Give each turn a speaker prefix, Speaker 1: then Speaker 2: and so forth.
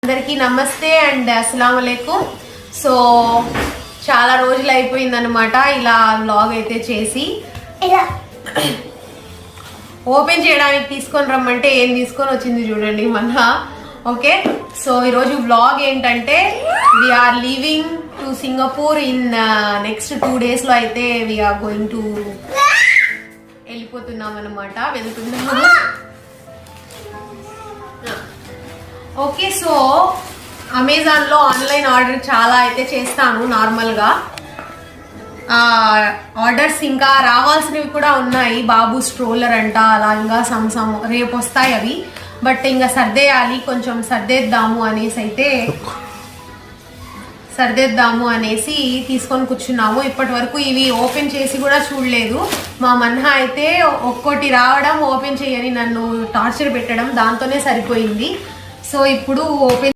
Speaker 1: అందరికీ నమస్తే అండ్ అస్సలాము అలైకుం. సో చాలా రోజులు అయిపోయిందనమాట ఇలా వ్లాగ్ అయితే చేసి. ఓపెన్ చేయడానికి తీసుకొని రమ్మంటే ఏం తీసుకొని వచ్చింది చూడండి మన. ఓకే, సో ఈరోజు వ్లాగ్ ఏంటంటే we are leaving to Singapore in next 2 days లో అయితే వీఆర్ గోయింగ్ టు వెళ్ళిపోతున్నాం అనమాట, వెళ్తున్నాము. ఓకే, సో అమెజాన్లో ఆన్లైన్ ఆర్డర్ చాలా అయితే చేస్తాను నార్మల్గా. ఆర్డర్స్ ఇంకా రావాల్సినవి కూడా ఉన్నాయి. బాబు స్ట్రోలర్ అంట, అలా ఇంకా సమ్ రేపు వస్తాయి అవి. బట్ ఇంకా సర్దేయాలి, కొంచెం సర్దేద్దాము అనేసి తీసుకొని కూర్చున్నాము. ఇప్పటి వరకు ఇవి ఓపెన్ చేసి కూడా చూడలేదు. మా మన్హా అయితే ఒక్కోటి రావడం, ఓపెన్ చేయని నన్ను టార్చర్ పెట్టడం, దాంతోనే సరిపోయింది. సో ఇప్పుడు ఓపెన్